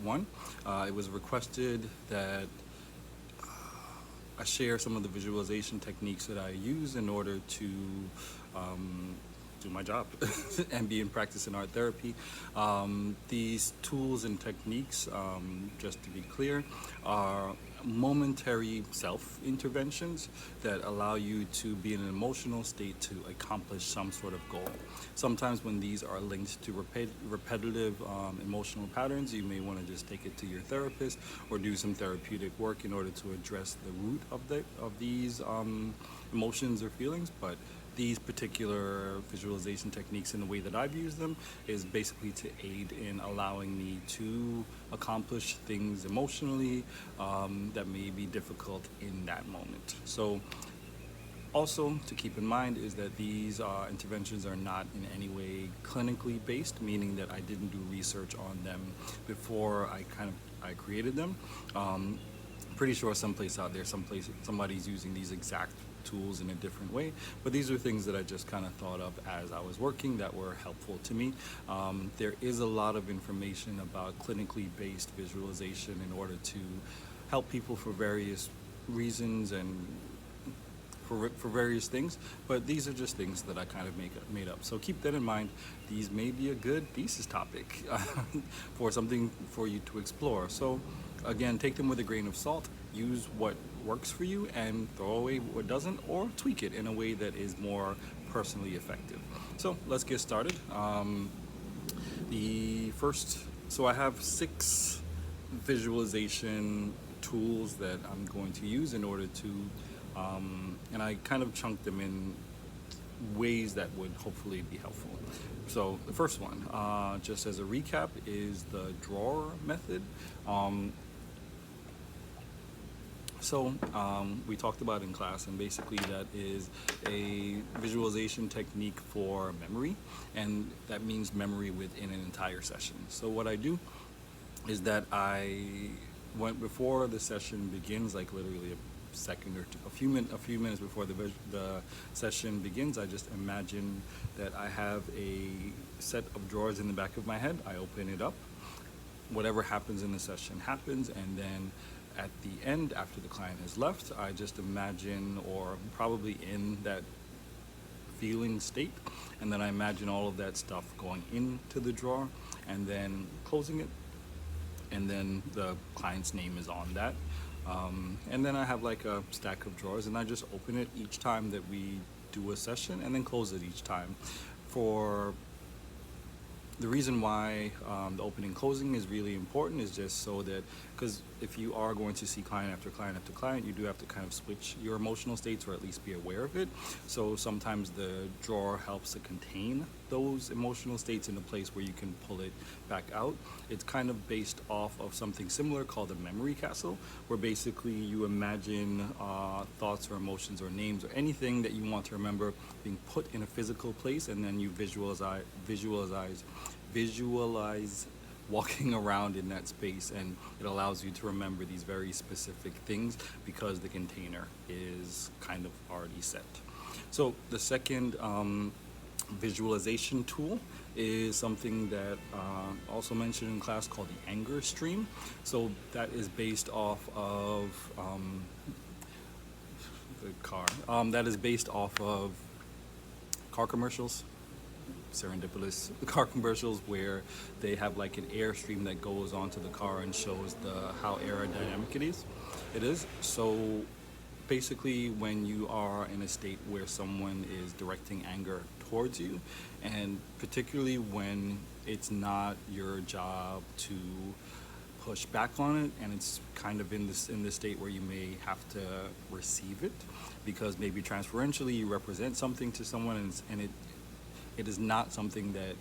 One, it was requested that I share some of the visualization techniques that I use in order to um, do my job and be in practice in art therapy. These tools and techniques, just to be clear, are momentary self interventions that allow you to be in an emotional state to accomplish some sort of goal. Sometimes, when these are linked to repetitive emotional patterns, you may want to just take it to your therapist or do some therapeutic work in order to address the root of these emotions or feelings. But these particular visualization techniques, in the way that I've used them, is basically to aid in allowing me to accomplish things emotionally that may be difficult in that moment. So, also to keep in mind is that these interventions are not in any way clinically based, meaning that I didn't do research on them before I created them. Um, Pretty sure someplace out there, somebody's using these exact tools in a different way. But these are things that I just kind of thought of as I was working that were helpful to me. There is a lot of information about clinically based visualization in order to help people for various reasons and for various things, but these are just things that I kind of made up. So keep that in mind. These may be a good thesis topic for something for you to explore. So again, take them with a grain of salt. Use what works for you and throw away what doesn't, or tweak it in a way that is more personally effective. So let's get started. The first, so I have 6 visualization tools that I'm going to use in order to, and I kind of chunked them in ways that would hopefully be helpful. So the first one, just as a recap, is the drawer method. Um, we talked about in class, and basically that is a visualization technique for memory, and that means memory within an entire session. So what I do is that I went before the session begins, like literally a second or two, a few minutes before the session begins. I just imagine that I have a set of drawers in the back of my head. I open it up. Whatever happens in the session happens, and then at the end, after the client has left, I just imagine, or probably in that feeling state, and then I imagine all of that stuff going into the drawer and then closing it, and then the client's name is on that. And then I have like a stack of drawers, and I just open it each time that we do a session and then close it each time. For the reason why the opening and closing is really important is just so that, because if you are going to see client after client after client, you do have to kind of switch your emotional states, or at least be aware of it. So sometimes the drawer helps to contain those emotional states in a place where you can pull it back out. It's kind of based off of something similar called a memory castle, where basically you imagine thoughts or emotions or names or anything that you want to remember being put in a physical place, and then you visualize walking around in that space, and it allows you to remember these very specific things because the container is kind of already set. So the second visualization tool is something that also mentioned in class called the anger stream. So that is based off of the car. That is based off of car commercials, serendipitous car commercials, where they have like an airstream that goes onto the car and shows how aerodynamic it is. So basically, when you are in a state where someone is directing anger towards you, and particularly when it's not your job to push back on it, and it's kind of in this state where you may have to receive it, because maybe transferentially you represent something to someone, and it is not something that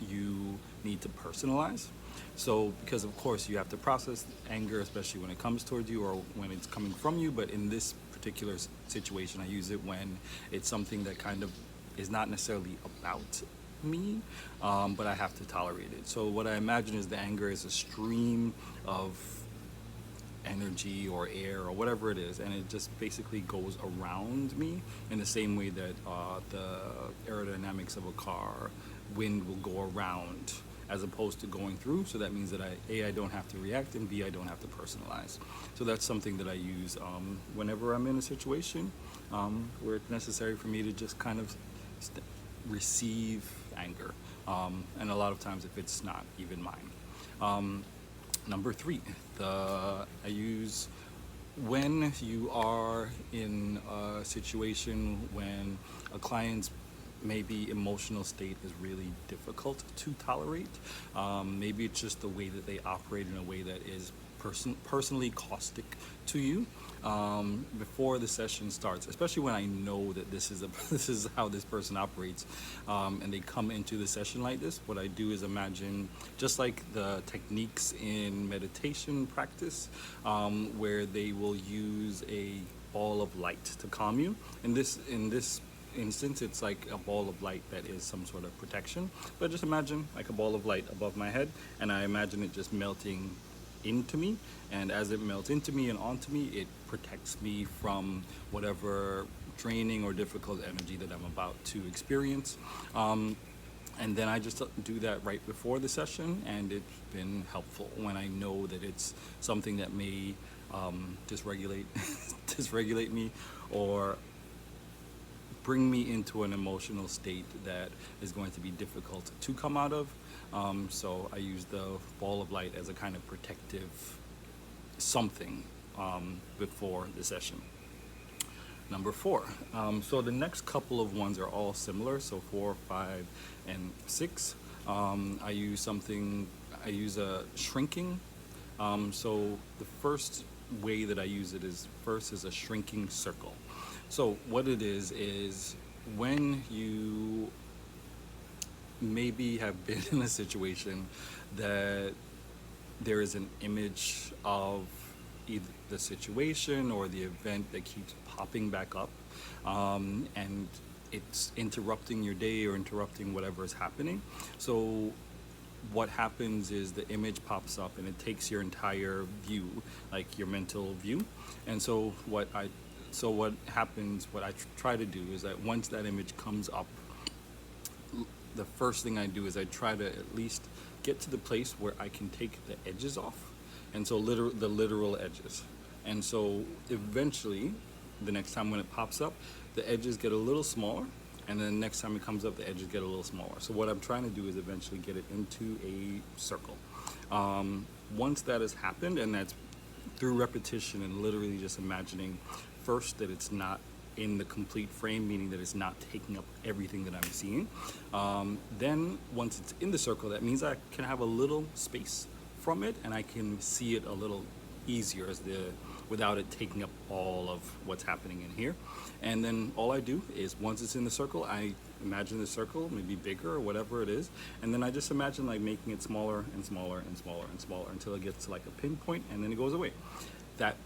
you need to personalize. So, because of course you have to process anger, especially when it comes towards you or when it's coming from you. But in this particular situation, I use it when it's something that kind of is not necessarily about me, but I have to tolerate it. So what I imagine is the anger is a stream of energy or air or whatever it is, and it just basically goes around me in the same way that the aerodynamics of a car, wind will go around as opposed to going through. So that means that I don't have to react, and B, I don't have to personalize. So that's something that I use whenever I'm in a situation where it's necessary for me to just kind of receive anger. And a lot of times if it's not even mine. Number 3, I use when you are in a situation when a client's maybe emotional state is really difficult to tolerate. Maybe it's just the way that they operate in a way that is personally caustic to you before the session starts, especially when I know that this is how this person operates, and they come into the session like this. What I do is imagine, just like the techniques in meditation practice, where they will use a ball of light to calm you. In this instance, it's like a ball of light that is some sort of protection. But just imagine like a ball of light above my head, and I imagine it just melting into me, and as it melts into me and onto me, it protects me from whatever draining or difficult energy that I'm about to experience. And then I just do that right before the session, and it's been helpful when I know that it's something that may dysregulate me or bring me into an emotional state that is going to be difficult to come out of. So I use the ball of light as a kind of protective something before the session. Number 4. So the next couple of ones are all similar. So 4, 5, and 6. I use a shrinking. So the first way that I use it is a shrinking circle. So what it is when you maybe have been in a situation that there is an image of either the situation or the event that keeps popping back up, and it's interrupting your day or interrupting whatever is happening. So what happens is the image pops up and it takes your entire view, like your mental view. And so what happens, what I try to do is that once that image comes up, the first thing I do is I try to at least get to the place where I can take the edges off, and so the literal edges. And so eventually, the next time when it pops up, the edges get a little smaller, and then next time it comes up, the edges get a little smaller. So what I'm trying to do is eventually get it into a circle. Once that has happened, and that's through repetition and literally just imagining first that it's not in the complete frame, meaning that it's not taking up everything that I'm seeing. Then once it's in the circle, that means I can have a little space from it, and I can see it a little easier without it taking up all of what's happening in here. And then all I do is once it's in the circle, I imagine the circle maybe bigger or whatever it is, and then I just imagine like making it smaller and smaller and smaller and smaller until it gets to like a pinpoint, and then it goes away. That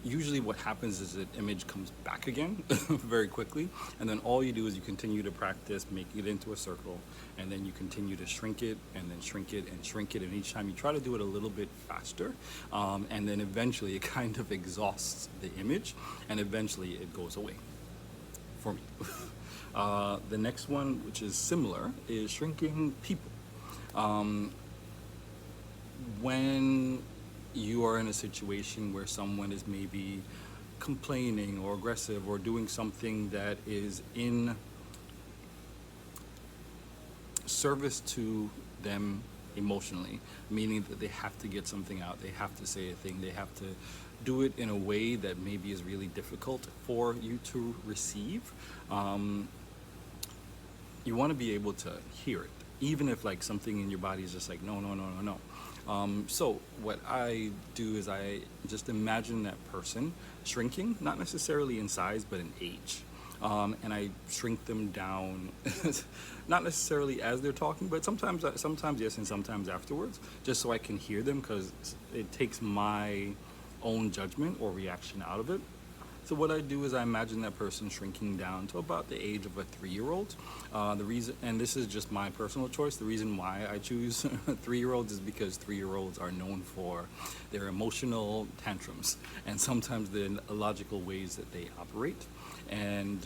usually what happens is the image comes back again very quickly, and then all you do is you continue to practice making it into a circle, and then you continue to shrink it and then shrink it and shrink it, and each time you try to do it a little bit faster, and then eventually it kind of exhausts the image, and eventually it goes away for me. The next one, which is similar, is shrinking people. When you are in a situation where someone is maybe complaining or aggressive or doing something that is in service to them emotionally, meaning that they have to get something out, they have to say a thing, they have to do it in a way that maybe is really difficult for you to receive, you want to be able to hear it, even if like something in your body is just like, no. So what I do is I just imagine that person shrinking, not necessarily in size, but in age. And I shrink them down, not necessarily as they're talking, but sometimes yes, and sometimes afterwards, just so I can hear them, because it takes my own judgment or reaction out of it. So what I do is I imagine that person shrinking down to about the age of a 3-year-old. The reason, and this is just my personal choice, the reason why I choose 3-year-olds is because 3-year-olds are known for their emotional tantrums and sometimes the illogical ways that they operate. And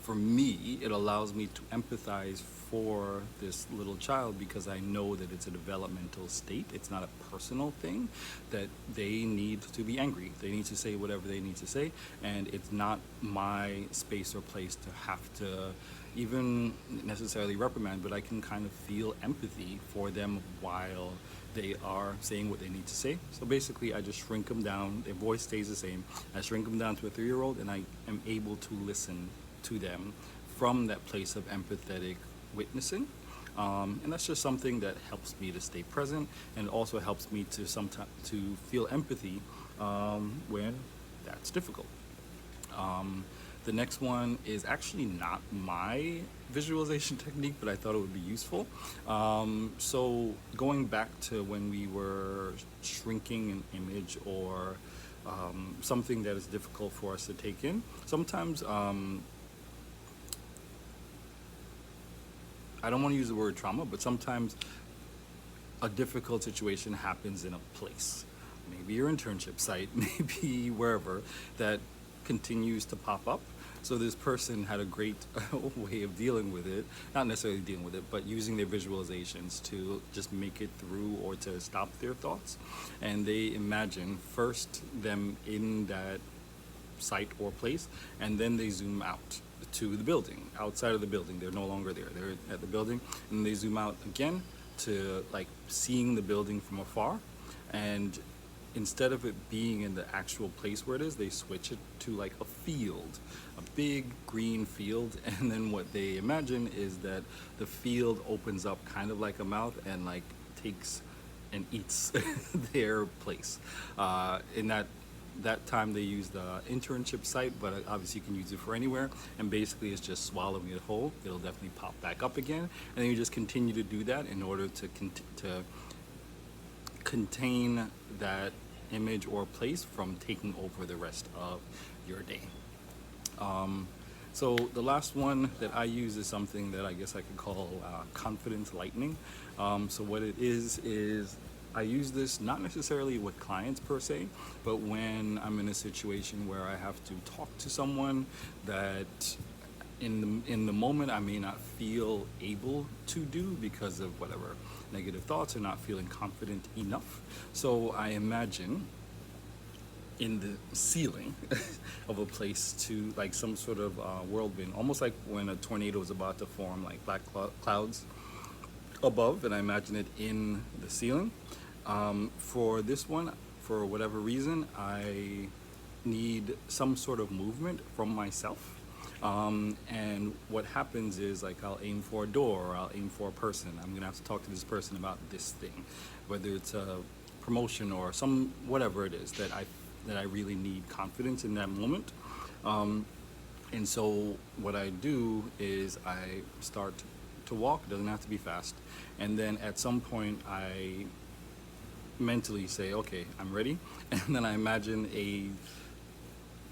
for me, it allows me to empathize for this little child because I know that it's a developmental state. It's not a personal thing that they need to be angry. They need to say whatever they need to say, and it's not my space or place to have to even necessarily reprimand, but I can kind of feel empathy for them while they are saying what they need to say. So basically, I just shrink them down. Their voice stays the same. I shrink them down to a 3-year-old, and I am able to listen to them from that place of empathetic witnessing. And that's just something that helps me to stay present, and also helps me to sometimes to feel empathy when that's difficult. The next one is actually not my visualization technique, but I thought it would be useful. So going back to when we were shrinking an image or something that is difficult for us to take in, sometimes I don't want to use the word trauma, but sometimes a difficult situation happens in a place. Maybe your internship site, maybe wherever, that continues to pop up. So this person had a great way of dealing with it, not necessarily dealing with it, but using their visualizations to just make it through or to stop their thoughts. And they imagine first them in that site or place, and then they zoom out to the building, outside of the building. They're no longer there. They're at the building, and they zoom out again to like seeing the building from afar. And instead of it being in the actual place where it is, they switch it to like a field, a big green field. And then what they imagine is that the field opens up kind of like a mouth and like takes and eats their place. In that time they use the internship site, but obviously you can use it for anywhere, and basically it's just swallowing it whole. It'll definitely pop back up again, and then you just continue to do that in order to contain that image or place from taking over the rest of your day. So the last one that I use is something that I guess I could call confidence lightning. So what it is I use this not necessarily with clients per se, but when I'm in a situation where I have to talk to someone that in the moment I may not feel able to do because of whatever negative thoughts or not feeling confident enough. So I imagine in the ceiling of a place to like some sort of whirlwind, almost like when a tornado is about to form, like black clouds above, and I imagine it in the ceiling. For this one, for whatever reason, I need some sort of movement from myself. And what happens is like I'll aim for a door, or I'll aim for a person. I'm gonna have to talk to this person about this thing, whether it's a promotion or some whatever it is that I really need confidence in that moment. And so what I do is I start to walk. It doesn't have to be fast, and then at some point I mentally say, okay, I'm ready, and then I imagine a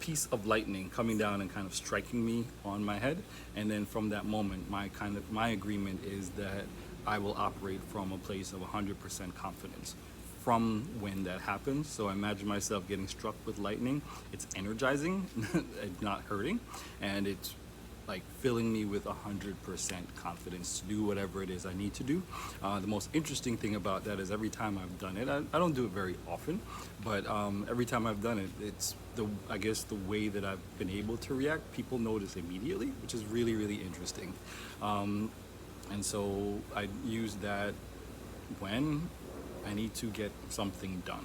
piece of lightning coming down and kind of striking me on my head, and then from that moment my agreement is that I will operate from a place of 100% confidence from when that happens. So I imagine myself getting struck with lightning. It's energizing, it's not hurting, and it's like filling me with 100% confidence to do whatever it is I need to do. The most interesting thing about that is every time I've done it, I don't do it very often, but every time I've done it, it's I guess the way that I've been able to react, people notice immediately, which is really, really interesting. And so I use that when I need to get something done.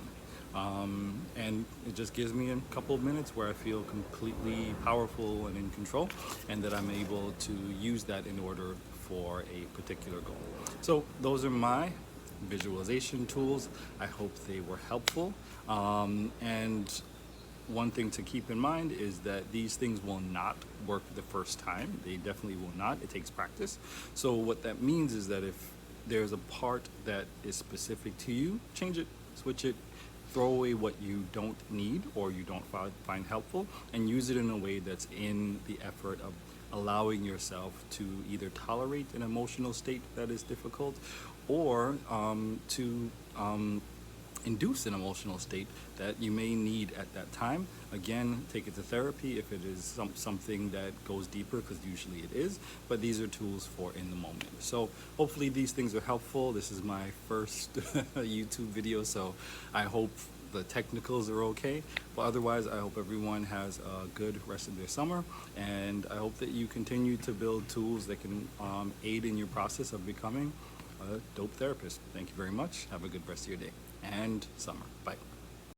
And it just gives me a couple of minutes where I feel completely powerful and in control, and that I'm able to use that in order for a particular goal. So those are my visualization tools. I hope they were helpful. And one thing to keep in mind is that these things will not work the first time. They definitely will not. It takes practice. So what that means is that if there's a part that is specific to you, change it, switch it, throw away what you don't need or you don't find helpful, and use it in a way that's in the effort of allowing yourself to either tolerate an emotional state that is difficult, or to induce an emotional state that you may need at that time. Again, take it to therapy if it is something that goes deeper, because usually it is, but these are tools for in the moment. So hopefully these things are helpful. This is my first YouTube video, so I hope the technicals are okay, but otherwise I hope everyone has a good rest of their summer, and I hope that you continue to build tools that can aid in your process of becoming a dope therapist. Thank you very much. Have a good rest of your day and summer. Bye.